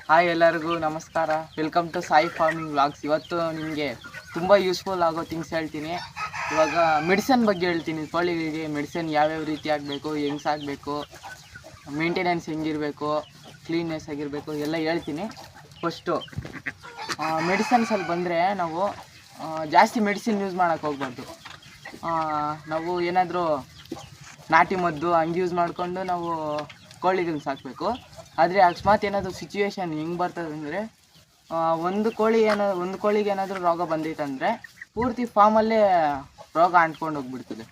Hi ಎಲ್ಲರಿಗೂ ನಮಸ್ಕಾರ. Welcome to Sai farming vlogs. ಇವತ್ತು ನಿಮಗೆ ತುಂಬ ಯೂಸ್ಫುಲ್ ಆಗೋ ಥಿಂಗ್ಸ್ ಹೇಳ್ತೀನಿ. ಇವಾಗ ಮೆಡಿಸನ್ ಬಗ್ಗೆ ಹೇಳ್ತೀನಿ. ಕೋಳಿಗಳಿಗೆ ಮೆಡಿಸನ್ ಯಾವ್ಯಾವ ರೀತಿ ಆಗಬೇಕು, ಹೆಂಗೆ ಸಾಕಬೇಕು, ಮೇಂಟೆನೆನ್ಸ್ ಹೆಂಗಿರಬೇಕು, ಕ್ಲೀನ್ನೆಸ್ ಆಗಿರಬೇಕು ಎಲ್ಲ ಹೇಳ್ತೀನಿ. ಫಸ್ಟು ಮೆಡಿಸನ್ಸಲ್ಲಿ ಬಂದರೆ ನಾವು ಜಾಸ್ತಿ ಮೆಡಿಸಿನ್ ಯೂಸ್ ಮಾಡೋಕ್ಕೆ ಹೋಗ್ಬಾರ್ದು. ನಾವು ಏನಾದರೂ ನಾಟಿ ಮದ್ದು ಹಂಗೆ ಯೂಸ್ ಮಾಡಿಕೊಂಡು ನಾವು ಕೋಳಿಗಳನ್ನ ಸಾಕಬೇಕು. ಆದರೆ ಅಕಸ್ಮಾತ್ ಏನಾದರೂ ಸಿಚುವೇಶನ್ ಹೆಂಗೆ ಬರ್ತದೆ ಅಂದರೆ, ಒಂದು ಕೋಳಿಗೆ ಏನಾದರೂ ರೋಗ ಬಂದೈತಂದರೆ ಪೂರ್ತಿ ಫಾರ್ಮಲ್ಲೇ ರೋಗ ಅಂಟ್ಕೊಂಡು ಹೋಗ್ಬಿಡ್ತದೆ.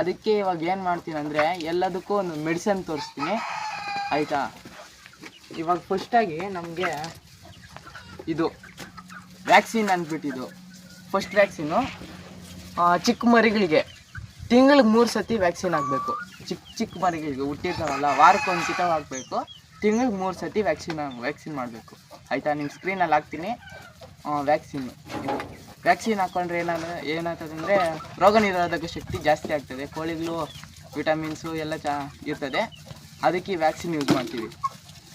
ಅದಕ್ಕೆ ಇವಾಗ ಏನು ಮಾಡ್ತೀನಿ ಅಂದರೆ ಎಲ್ಲದಕ್ಕೂ ಒಂದು ಮೆಡಿಸನ್ ತೋರಿಸ್ತೀನಿ, ಆಯಿತಾ. ಇವಾಗ ಫಸ್ಟಾಗಿ ನಮಗೆ ಇದು ವ್ಯಾಕ್ಸಿನ್ ಅಂದ್ಬಿಟ್ಟಿದ್ದು ಫಸ್ಟ್ ವ್ಯಾಕ್ಸಿನು ಚಿಕ್ಕ ಮರಿಗಳಿಗೆ ತಿಂಗಳಿಗೆ 3 ಸತಿ ವ್ಯಾಕ್ಸಿನ್ ಆಗಬೇಕು. ಚಿಕ್ಕ ಮರಿಗಳಿಗೆ ಹುಟ್ಟಿರ್ತಾವಲ್ಲ, ವಾರಕ್ಕೊಂದು ಕಿತ ಹಾಕಬೇಕು. ತಿಂಗಳಿಗೆ 3 ಸತಿ ವ್ಯಾಕ್ಸಿನ್ ಮಾಡಬೇಕು, ಆಯಿತಾ. ನಿಮ್ಮ ಸ್ಕ್ರೀನಲ್ಲಿ ಹಾಕ್ತೀನಿ ವ್ಯಾಕ್ಸಿನ್ನು. ಇದು ವ್ಯಾಕ್ಸಿನ್ ಹಾಕ್ಕೊಂಡ್ರೆ ಏನಾಗ್ತದೆ ಅಂದರೆ ರೋಗ ನಿರೋಧಕ ಶಕ್ತಿ ಜಾಸ್ತಿ ಆಗ್ತದೆ. ಕೋಳಿಗಳು ವಿಟಮಿನ್ಸು ಎಲ್ಲ ಇರ್ತದೆ. ಅದಕ್ಕೆ ಈ ವ್ಯಾಕ್ಸಿನ್ ಯೂಸ್ ಮಾಡ್ತೀವಿ.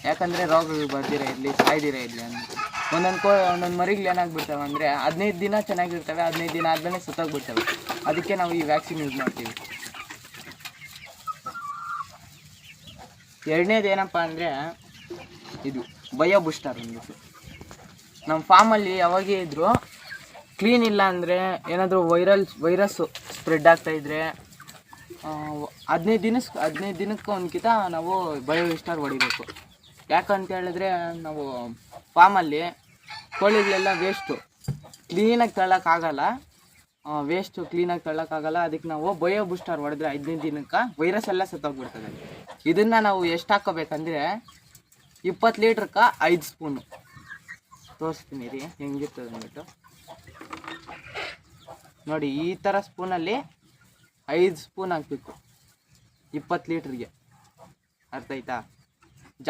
ಯಾಕಂದರೆ ರೋಗಗಳು ಬರ್ದಿರ ಇರಲಿ, ಸಾಯ್ದಿರ ಇರಲಿ ಅಂದ್ಬಿಟ್ಟು. ಒಂದೊಂದು ಮರಿಗಳು ಏನಾಗ್ಬಿಡ್ತವೆ ಅಂದರೆ 15 ದಿನ ಚೆನ್ನಾಗಿರ್ತವೆ, 15 ದಿನ ಆದಮೇಲೆ ಸುತ್ತೋಗ್ಬಿಡ್ತವೆ. ಅದಕ್ಕೆ ನಾವು ಈ ವ್ಯಾಕ್ಸಿನ್ ಯೂಸ್ ಮಾಡ್ತೀವಿ. ಎರಡನೇದು ಏನಪ್ಪ ಅಂದರೆ ಇದು ಬಯೋ ಬೂಸ್ಟರ್ ಅಂದ್ಬಿಟ್ಟು. ನಮ್ಮ ಫಾರ್ಮಲ್ಲಿ ಯಾವಾಗೇ ಇದ್ದರೂ ಕ್ಲೀನ್ ಇಲ್ಲ ಅಂದರೆ ಏನಾದರೂ ವೈರಸ್ಸು ಸ್ಪ್ರೆಡ್ ಆಗ್ತಾಯಿದ್ರೆ 15 ದಿನಕ್ಕೆ ಒಂದು ಕಿತ ನಾವು ಬಯೋ ಬೂಸ್ಟರ್ ಹೊಡಿಬೇಕು. ಯಾಕಂತ ಹೇಳಿದ್ರೆ ನಾವು ಫಾರ್ಮಲ್ಲಿ ಕೋಳಿಗಳೆಲ್ಲ ವೇಸ್ಟು ಕ್ಲೀನಾಗಿ ತಳ್ಳೋಕ್ಕಾಗಲ್ಲ. ಅದಕ್ಕೆ ನಾವು ಬಯೋ ಬೂಸ್ಟರ್ ಹೊಡೆದ್ರೆ 15 ದಿನಕ್ಕೆ ವೈರಸ್ ಎಲ್ಲ ಸತ್ತೋಗ್ಬಿಡ್ತದೆ. ಇದನ್ನು ನಾವು ಎಷ್ಟು ಹಾಕ್ಕೋಬೇಕಂದ್ರೆ 20 ಲೀಟ್ರಕ್ಕೆ 5 ಸ್ಪೂನು. ತೋರಿಸ್ತೀನಿ ರೀ ಹೆಂಗಿರ್ತದೆ ಅಂದ್ಬಿಟ್ಟು. ನೋಡಿ, ಈ ಥರ ಸ್ಪೂನಲ್ಲಿ 5 ಸ್ಪೂನ್ ಹಾಕಬೇಕು 20 ಲೀಟ್ರಿಗೆ, ಅರ್ಥ ಆಯ್ತಾ.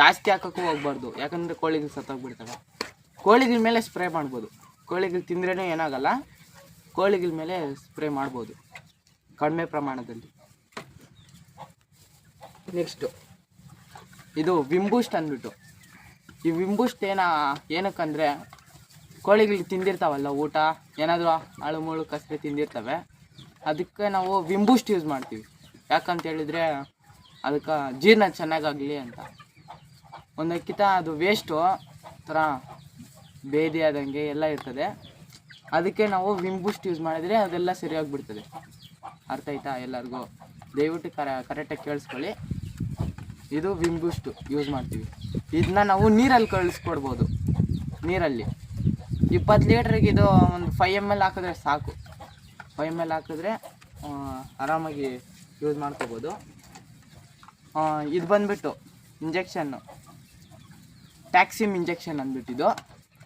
ಜಾಸ್ತಿ ಹಾಕೋಕ್ಕೂ ಹೋಗ್ಬಾರ್ದು, ಯಾಕಂದರೆ ಕೋಳಿಗಳು ಸತ್ತೋಗ್ಬಿಡ್ತವೆ. ಕೋಳಿಗಳ ಮೇಲೆ ಸ್ಪ್ರೇ ಮಾಡ್ಬೋದು. ಕೋಳಿಗಳು ತಿಂದ್ರೇ ಏನಾಗಲ್ಲ, ಕೋಳಿಗಳ ಮೇಲೆ ಸ್ಪ್ರೇ ಮಾಡ್ಬೋದು ಕಡಿಮೆ ಪ್ರಮಾಣದಲ್ಲಿ. ನೆಕ್ಸ್ಟು ಇದು ವಿಂಬೂಸ್ಟ್ ಅಂದ್ಬಿಟ್ಟು. ಈ ವಿಂಬೂಸ್ಟ್ ಏನಕ್ಕಂದರೆ ಕೋಳಿಗಳಿಗೆ ತಿಂದಿರ್ತಾವಲ್ಲ ಊಟ, ಏನಾದರೂ ಅಳುಮುಳು ಕಸರೆ ತಿಂದಿರ್ತವೆ. ಅದಕ್ಕೆ ನಾವು ವಿಂಬೂಸ್ಟ್ ಯೂಸ್ ಮಾಡ್ತೀವಿ. ಯಾಕಂತ ಹೇಳಿದರೆ ಅದಕ್ಕೆ ಜೀರ್ಣ ಚೆನ್ನಾಗಾಗಲಿ ಅಂತ. ಒಂದಕ್ಕಿಂತ ಅದು ವೇಸ್ಟು ಥರ ಬೇದಿ ಆದಂಗೆ ಎಲ್ಲ ಇರ್ತದೆ. ಅದಕ್ಕೆ ನಾವು ವಿಂಬೂಸ್ಟ್ ಯೂಸ್ ಮಾಡಿದರೆ ಅದೆಲ್ಲ ಸರಿಯಾಗಿಬಿಡ್ತದೆ, ಅರ್ಥ ಆಯ್ತಾ ಎಲ್ಲರಿಗೂ. ದಯವಿಟ್ಟು ಕರೆಕ್ಟಾಗಿ ಕೇಳಿಸ್ಕೊಳ್ಳಿ. ಇದು ವಿಂಬೂಸ್ಟು ಯೂಸ್ ಮಾಡ್ತೀವಿ. ಇದನ್ನ ನಾವು ನೀರಲ್ಲಿ ಕಳಿಸ್ಕೊಡ್ಬೋದು. ನೀರಲ್ಲಿ 20 ಲೀಟ್ರಿಗೆ ಇದು ಒಂದು 5 ml ಹಾಕಿದ್ರೆ ಸಾಕು. 5 ml ಹಾಕಿದ್ರೆ ಆರಾಮಾಗಿ ಯೂಸ್ ಮಾಡ್ಕೋಬೋದು. ಇದು ಬಂದುಬಿಟ್ಟು ಇಂಜೆಕ್ಷನ್ನು ಟ್ಯಾಕ್ಸಿಮ್ ಇಂಜೆಕ್ಷನ್ ಅಂದ್ಬಿಟ್ಟಿದ್ದು.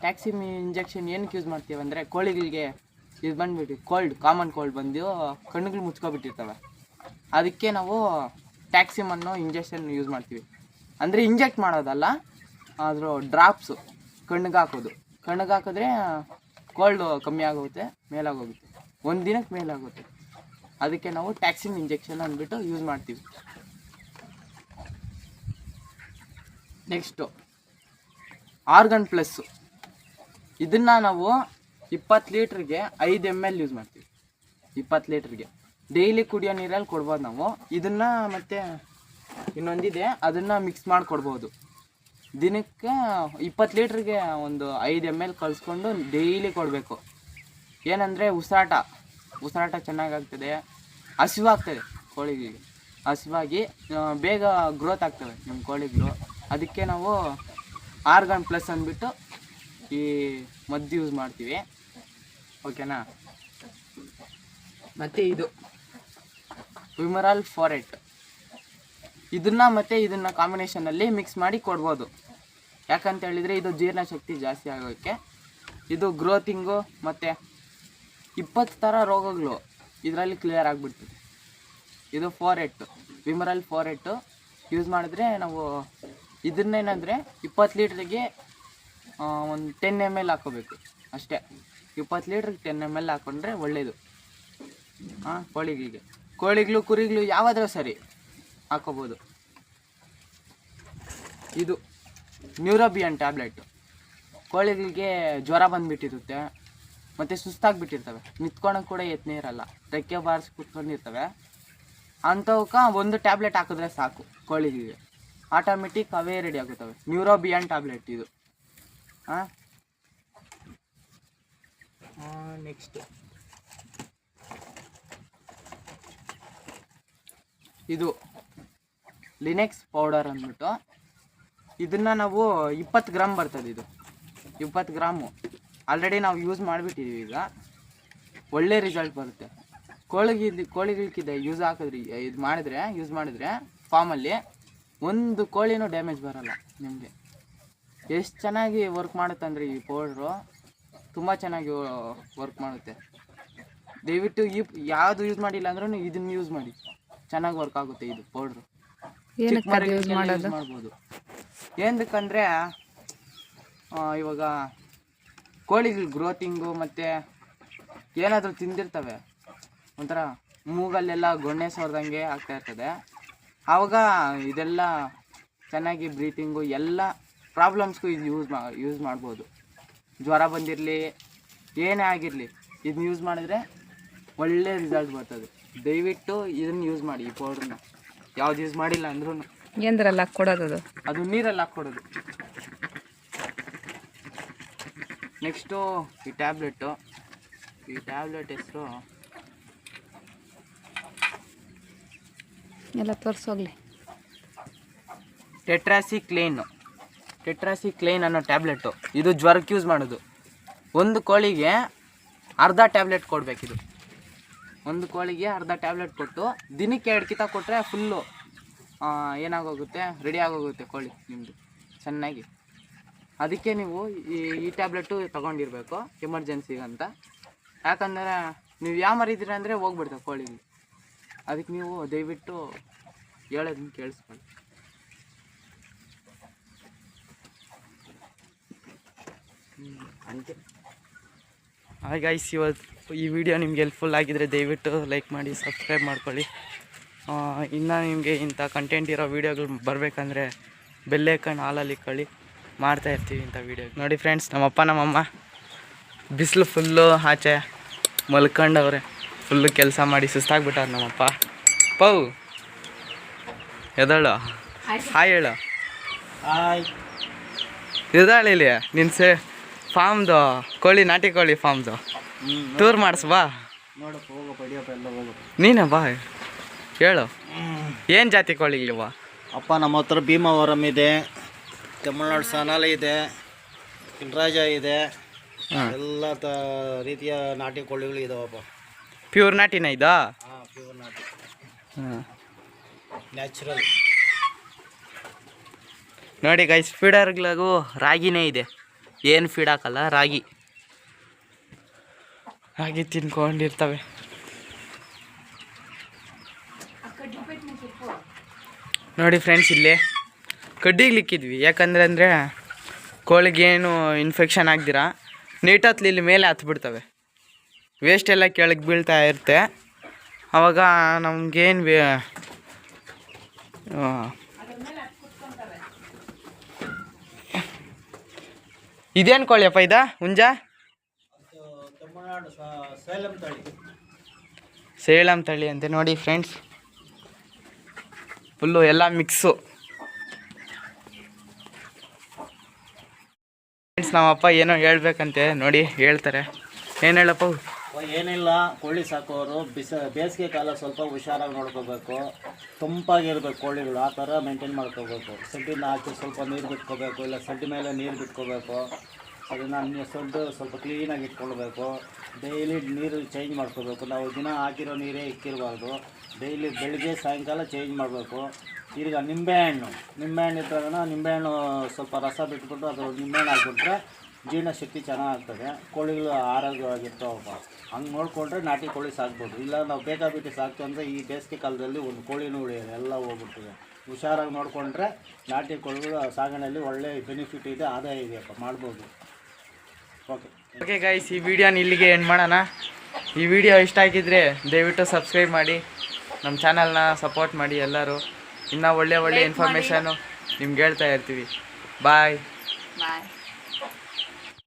ಟ್ಯಾಕ್ಸಿಮ್ ಇಂಜೆಕ್ಷನ್ ಏನಕ್ಕೆ ಯೂಸ್ ಮಾಡ್ತೀವಿ ಅಂದರೆ ಕೋಳಿಗಳಿಗೆ ಇದು ಬಂದುಬಿಟ್ಟು ಕಾಮನ್ ಕೋಲ್ಡ್ ಬಂದು ಕಣ್ಣುಗಳು ಮುಚ್ಕೊಬಿಟ್ಟಿರ್ತವೆ. ಅದಕ್ಕೆ ನಾವು ಟ್ಯಾಕ್ಸಿಮ್ ಅನ್ನೋ ಇಂಜೆಕ್ಷನ್ ಯೂಸ್ ಮಾಡ್ತೀವಿ. ಅಂದರೆ ಇಂಜೆಕ್ಟ್ ಮಾಡೋದಲ್ಲ, ಆದರೂ ಡ್ರಾಪ್ಸು ಕಣ್ಣಿಗೆ ಹಾಕೋದು. ಕಣ್ಣಿಗೆ ಹಾಕಿದ್ರೆ ಕೋಲ್ಡು ಕಮ್ಮಿ ಆಗುತ್ತೆ, ಮೇಲಾಗೋಗುತ್ತೆ, 1 ದಿನಕ್ಕೆ ಮೇಲಾಗುತ್ತೆ. ಅದಕ್ಕೆ ನಾವು ಟ್ಯಾಕ್ಸಿಮ್ ಇಂಜೆಕ್ಷನ್ ಅಂದ್ಬಿಟ್ಟು ಯೂಸ್ ಮಾಡ್ತೀವಿ. Next organ plus. ಇದನ್ನು ನಾವು 20 ಲೀಟ್ರಿಗೆ 5 ml ಯೂಸ್ ಮಾಡ್ತೀವಿ. 20 ಲೀಟ್ರಿಗೆ ಡೈಲಿ ಕುಡಿಯೋ ನೀರಲ್ಲಿ ಕೊಡ್ಬೋದು ನಾವು ಇದನ್ನು. ಮತ್ತು ಇನ್ನೊಂದಿದೆ, ಅದನ್ನು ಮಿಕ್ಸ್ ಮಾಡಿ ಕೊಡ್ಬೋದು. ದಿನಕ್ಕೆ 20 ಲೀಟ್ರಿಗೆ ಒಂದು 5 ml ಕಳಿಸ್ಕೊಂಡು ಡೈಲಿ ಕೊಡಬೇಕು. ಏನಂದರೆ ಉಸಿರಾಟ ಚೆನ್ನಾಗಾಗ್ತದೆ, ಹಸಿವಾಗ್ತದೆ ಕೋಳಿಗಳಿಗೆ. ಹಸಿವಾಗಿ ಬೇಗ ಗ್ರೋತ್ ಆಗ್ತವೆ ನಮ್ಮ ಕೋಳಿಗಳು. ಅದಕ್ಕೆ ನಾವು ಆರ್ಗನ್ ಪ್ಲಸ್ ಅಂದ್ಬಿಟ್ಟು ಈ ಮದ್ದು ಯೂಸ್ ಮಾಡ್ತೀವಿ, ಓಕೆನಾ. ಮತ್ತು ಇದು ವಿಮರಾಲ್ ಫಾರೆಟ್. ಇದನ್ನು ಕಾಂಬಿನೇಷನಲ್ಲಿ ಮಿಕ್ಸ್ ಮಾಡಿ ಕೊಡ್ಬೋದು. ಯಾಕಂತ ಹೇಳಿದರೆ ಇದು ಜೀರ್ಣಶಕ್ತಿ ಜಾಸ್ತಿ ಆಗೋಕ್ಕೆ, ಇದು ಗ್ರೋತಿಂಗು ಮತ್ತು 20 ಥರ ರೋಗಗಳು ಇದರಲ್ಲಿ ಕ್ಲಿಯರ್ ಆಗಿಬಿಡ್ತದೆ. ಇದು ವಿಮರಾಲ್ ಫಾರೆಟ್ಟು ಯೂಸ್ ಮಾಡಿದ್ರೆ ನಾವು ಇದನ್ನೇನಂದರೆ 20 ಲೀಟ್ರಿಗೆ ಒಂದು 10 ml ಹಾಕೋಬೇಕು ಅಷ್ಟೇ. 20 ಲೀಟ್ರಿಗೆ 10 ml ಹಾಕ್ಕೊಂಡ್ರೆ ಒಳ್ಳೆಯದು ಕೋಳಿಗಳು ಕುರಿಗಳು ಯಾವುದಾದ್ರೂ ಸರಿ ಹಾಕೋಬೋದು. ಇದು ನ್ಯೂರೋಬಿಯನ್ ಟ್ಯಾಬ್ಲೆಟ್. ಕೋಳಿಗಳಿಗೆ ಜ್ವರ ಬಂದುಬಿಟ್ಟಿರುತ್ತೆ ಮತ್ತು ಸುಸ್ತಾಗಿಬಿಟ್ಟಿರ್ತವೆ, ನಿಂತ್ಕೊಳಕ್ಕೆ ಕೂಡ ಯತ್ನ ಇರಲ್ಲ, ರೆಕ್ಕೆ ಬಾರಿಸಿ ಕೂತ್ಕೊಂಡಿರ್ತವೆ. ಅಂಥವಕ್ಕೆ ಒಂದು ಟ್ಯಾಬ್ಲೆಟ್ ಹಾಕಿದ್ರೆ ಸಾಕು, ಕೋಳಿಗಳಿಗೆ ಆಟೋಮೆಟಿಕ್ ಅವೇ ರೆಡಿ ಆಗುತ್ತವೆ. ನ್ಯೂರೋಬಿಯಾನ್ ಟ್ಯಾಬ್ಲೆಟ್ ಇದು. ನೆಕ್ಸ್ಟ್ ಇದು ಲಿನೆಕ್ಸ್ ಪೌಡರ್ ಅಂದ್ಬಿಟ್ಟು, ಇದನ್ನು ನಾವು 20 ಗ್ರಾಮ್ ಬರ್ತದೆ. ಇದು 20 ಗ್ರಾಮು ಆಲ್ರೆಡಿ ನಾವು ಯೂಸ್ ಮಾಡಿಬಿಟ್ಟಿದ್ದೀವಿ. ಈಗ ಒಳ್ಳೆ ರಿಸಲ್ಟ್ ಬರುತ್ತೆ. ಕೋಳಿಗಳಿಗಿದೆ ಯೂಸ್ ಮಾಡಿದ್ರೆ ಫಾರ್ಮಲ್ಲಿ ಒಂದು ಕೋಳಿನೂ ಡ್ಯಾಮೇಜ್ ಬರೋಲ್ಲ ನಿಮಗೆ. ಎಷ್ಟು ಚೆನ್ನಾಗಿ ವರ್ಕ್ ಮಾಡುತ್ತೆ ಅಂದರೆ ಈ ಪೌಡ್ರು ತುಂಬ ಚೆನ್ನಾಗಿ ವರ್ಕ್ ಮಾಡುತ್ತೆ. ದಯವಿಟ್ಟು ಯಾವುದು ಯೂಸ್ ಮಾಡಿಲ್ಲ ಅಂದ್ರೂ ಇದನ್ನು ಯೂಸ್ ಮಾಡಿ, ಚೆನ್ನಾಗಿ ವರ್ಕ್ ಆಗುತ್ತೆ ಇದು ಪೌಡ್ರು. ಯೂಸ್ ಮಾಡ್ಬೋದು. ಏನಕ್ಕಂದರೆ ಇವಾಗ ಕೋಳಿಗಳ ಗ್ರೋತಿಂಗು ಮತ್ತು ಏನಾದರೂ ತಿಂದಿರ್ತವೆ, ಒಂಥರ ಮೂಗಲ್ಲೆಲ್ಲ ಗೊಣ್ಣೆ ಸೋರ್ದಂಗೆ ಆಗ್ತಾ ಇರ್ತದೆ. ಆವಾಗ ಇದೆಲ್ಲ ಚೆನ್ನಾಗಿ ಬ್ರೀತಿಂಗು ಎಲ್ಲ ಪ್ರಾಬ್ಲಮ್ಸ್ಗೂ ಇದು ಯೂಸ್ ಮಾಡ್ಬೋದು. ಜ್ವರ ಬಂದಿರಲಿ ಏನೇ ಆಗಿರಲಿ ಇದನ್ನ ಯೂಸ್ ಮಾಡಿದ್ರೆ ಒಳ್ಳೆ ರಿಸಲ್ಟ್ ಬರ್ತದೆ. ದಯವಿಟ್ಟು ಇದನ್ನು ಯೂಸ್ ಮಾಡಿ, ಈ ಪೌಡ್ರನ್ನ. ಯಾವ್ದು ಯೂಸ್ ಮಾಡಿಲ್ಲ ಅಂದ್ರೂ ಏನದ್ರಲ್ಲಿ ಹಾಕ್ಕೊಡೋದು, ಅದು ನೀರಲ್ಲಿ ಹಾಕ್ಕೊಡೋದು. ನೆಕ್ಸ್ಟು ಈ ಟ್ಯಾಬ್ಲೆಟ್ ಹೆಸರು ಎಲ್ಲ ತೋರಿಸೋಗ್ಲಿ. ಟೆಟ್ರಾಸಿಕ್ಲೇನ್ ಅನ್ನೋ ಟ್ಯಾಬ್ಲೆಟು. ಇದು ಜ್ವರಕ್ಕೆ ಯೂಸ್ ಮಾಡೋದು. ಒಂದು ಕೋಳಿಗೆ ಅರ್ಧ ಟ್ಯಾಬ್ಲೆಟ್ ಕೊಡಬೇಕಿದು. ಒಂದು ಕೋಳಿಗೆ ಅರ್ಧ ಟ್ಯಾಬ್ಲೆಟ್ ಕೊಟ್ಟು ದಿನಕ್ಕೆ 2 ಕಿತ ಕೊಟ್ಟರೆ ಫುಲ್ಲು ಏನಾಗೋಗುತ್ತೆ, ರೆಡಿ ಆಗೋಗುತ್ತೆ ಕೋಳಿ ನಿಮ್ಮದು ಚೆನ್ನಾಗಿ. ಅದಕ್ಕೆ ನೀವು ಈ ಟ್ಯಾಬ್ಲೆಟು ತೊಗೊಂಡಿರ್ಬೇಕು ಎಮರ್ಜೆನ್ಸಿಗಂತ. ಯಾಕಂದರೆ ನೀವು ಯಾವ ಮರಿದ್ದೀರ ಅಂದರೆ ಹೋಗ್ಬಿಡ್ತವೆ ಕೋಳಿಗೆ. ಅದಕ್ಕೆ ನೀವು ದಯವಿಟ್ಟು ಹೇಳೋದನ್ನ ಕೇಳಿಸ್ಕೊಳ್ಳಿ. ಅಂತೆ ಹಾಯ್ ಗೈಸ್, ಇವತ್ತು ಈ ವಿಡಿಯೋ ನಿಮ್ಗೆ ಹೆಲ್ಪ್ಫುಲ್ ಆಗಿದ್ರೆ ದಯವಿಟ್ಟು ಲೈಕ್ ಮಾಡಿ, ಸಬ್ಸ್ಕ್ರೈಬ್ ಮಾಡ್ಕೊಳ್ಳಿ. ಇನ್ನು ನಿಮಗೆ ಇಂಥ ಕಂಟೆಂಟ್ ಇರೋ ವೀಡಿಯೋಗಳು ಬರಬೇಕಂದ್ರೆ ಬೆಲ್ಲೈಕನ್ ಹಾಲಲ್ಲಿ ಇಟ್ಕೊಳ್ಳಿ, ಮಾಡ್ತಾಯಿರ್ತೀವಿ ಇಂಥ ವೀಡಿಯೋ. ನೋಡಿ ಫ್ರೆಂಡ್ಸ್, ನಮ್ಮಪ್ಪ ನಮ್ಮಮ್ಮ ಬಿಸಿಲು ಫುಲ್ಲು ಆಚೆ ಮಲ್ಕೊಂಡವ್ರೆ. ಫುಲ್ಲು ಕೆಲಸ ಮಾಡಿ ಸುಸ್ತಾಗ್ಬಿಟ್ಟಾರೆ ನಮ್ಮಪ್ಪ. ಪೌ ಎದಳು ಹಾಯ್ ಹೇಳು. ಹಾಯ್ ಇದಾಳಿಲಿ ನಿನ್ನ ಫಾರ್ಮ್ದು ಕೋಳಿ, ನಾಟಿ ಕೋಳಿ ಫಾರ್ಮ್ದು ಟೂರ್ ಮಾಡಿಸ್ಬಾ. ನೀನ ಬಾ ಹೇಳು, ಏನು ಜಾತಿ ಕೋಳಿಗಳಿವ? ಅಪ್ಪ ನಮ್ಮ ಹತ್ರ ಭೀಮಾವರಂ ಇದೆ, ತಮಿಳ್ನಾಡು ಸನಾಲೆ ಇದೆ, ಕಿಲ್ರಾಜ ಇದೆ, ಎಲ್ಲ ರೀತಿಯ ನಾಟಿ ಕೋಳಿಗಳು ಇದಾವಪ್ಪ. ಪ್ಯೂರ್ ನಾಟಿನ ಇದಾ? ಹಾಂ, ಪ್ಯೂರ್ ನಾಟಿ, ನ್ಯಾಚುರಲ್. ನೋಡಿ ಗೈಸ್, ಫೀಡರ್ಗಳಿಗೂ ರಾಗಿನೇ ಇದೆ. ಏನು ಫೀಡ್ ಹಾಕಲ್ಲ, ರಾಗಿ ತಿನ್ಕೊಂಡಿರ್ತವೆ. ನೋಡಿ ಫ್ರೆಂಡ್ಸ್, ಇಲ್ಲೇ ಕಡ್ಡಿಗ್ಲಿಕ್ಕಿದ್ವಿ. ಯಾಕಂದರೆ ಕೋಳಿಗೇನು ಇನ್ಫೆಕ್ಷನ್ ಆಗ್ದಿರ ನೀಟತ್ಲಿ ಇಲ್ಲಿ ಮೇಲೆ ಹತ್ಬಿಡ್ತವೆ. ವೇಸ್ಟ್ ಎಲ್ಲ ಕೆಳಗೆ ಬೀಳ್ತಾ ಇರುತ್ತೆ. ಆವಾಗ ನಮಗೇನು ಇದೇನು ಕೋಳಿಯಪ್ಪ ಇದ ಹುಂಜ? ತಮಿಳ್ನಾಡು ಸೇಲಂ ತಳಿ ಅಂತೆ. ನೋಡಿ ಫ್ರೆಂಡ್ಸ್, ಫುಲ್ಲು ಎಲ್ಲ ಮಿಕ್ಸು. ಫ್ರೆಂಡ್ಸ್, ನಮ್ಮಪ್ಪ ಏನೋ ಹೇಳ್ಬೇಕಂತೆ, ನೋಡಿ ಹೇಳ್ತಾರೆ. ಏನು ಹೇಳಪ್ಪ? ಏನಿಲ್ಲ, ಕೋಳಿ ಸಾಕೋರು ಬೇಸಿಗೆ ಕಾಲ ಸ್ವಲ್ಪ ಹುಷಾರಾಗಿ ನೋಡ್ಕೋಬೇಕು, ತಂಪಾಗಿರ್ಬೇಕು ಕೋಳಿಗಳು. ಆ ಥರ ಮೇಂಟೈನ್ ಮಾಡ್ಕೋಬೇಕು. ಸಡ್ಡಿನ ಹಾಕಿ ಸ್ವಲ್ಪ ನೀರು ಬಿಟ್ಕೋಬೇಕು, ಇಲ್ಲ ಸಡ್ಡಿ ಮೇಲೆ ನೀರು ಬಿಟ್ಕೋಬೇಕು. ಅದನ್ನು ಸಡ್ಡು ಸ್ವಲ್ಪ ಕ್ಲೀನಾಗಿ ಇಟ್ಕೊಳ್ಬೇಕು. ಡೈಲಿ ನೀರು ಚೇಂಜ್ ಮಾಡ್ಕೋಬೇಕು. ನಾವು ದಿನ ಹಾಕಿರೋ ನೀರೇ ಇಕ್ಕಿರಬಾರ್ದು. ಡೈಲಿ ಬೆಳಗ್ಗೆ ಸಾಯಂಕಾಲ ಚೇಂಜ್ ಮಾಡಬೇಕು. ಈಗ ನಿಂಬೆಹಣ್ಣು ಇದ್ದಾಗ ನಿಂಬೆಹಣ್ಣು ಸ್ವಲ್ಪ ರಸ ಬಿಟ್ಬಿಟ್ಟು ಅದು ನಿಂಬೆಹಣ್ಣು ಹಾಕ್ಬಿಟ್ರೆ ಜೀರ್ಣಶಕ್ತಿ ಚೆನ್ನಾಗ್ತದೆ. ಕೋಳಿಗಳು ಆರೋಗ್ಯವಾಗಿರ್ತಾವಪ್ಪ. ಹಂಗೆ ನೋಡಿಕೊಂಡ್ರೆ ನಾಟಿ ಕೋಳಿ ಸಾಕ್ಬೋದು. ಇಲ್ಲ ನಾವು ಬೇಕಾಬಿಟ್ಟು ಸಾಕ್ತು ಅಂದರೆ ಈ ಬೇಸಿಗೆ ಕಾಲದಲ್ಲಿ ಒಂದು ಕೋಳಿನೂ ಉಳಿಯೋದು, ಎಲ್ಲ ಹೋಗ್ಬಿಡ್ತದೆ. ಹುಷಾರಾಗಿ ನೋಡಿಕೊಂಡ್ರೆ ನಾಟಿ ಕೋಳಿಗಳು ಸಾಗಣೆಯಲ್ಲಿ ಒಳ್ಳೆ ಬೆನಿಫಿಟ್ ಇದೆ, ಆದಾಯ ಇದೆಯಪ್ಪ, ಮಾಡ್ಬೋದು. ಓಕೆ ಗೈಸ್, ಈ ವಿಡಿಯೋನ ಇಲ್ಲಿಗೆ ಎಂಡ್ ಮಾಡೋಣ. ಈ ವಿಡಿಯೋ ಇಷ್ಟ ಆಗಿದ್ದರೆ ದಯವಿಟ್ಟು ಸಬ್ಸ್ಕ್ರೈಬ್ ಮಾಡಿ, ನಮ್ಮ ಚಾನಲ್ನ ಸಪೋರ್ಟ್ ಮಾಡಿ ಎಲ್ಲರೂ. ಇನ್ನೂ ಒಳ್ಳೆ ಇನ್ಫಾರ್ಮೇಷನು ನಿಮ್ಗೆ ಹೇಳ್ತಾ ಇರ್ತೀವಿ. ಬಾಯ್.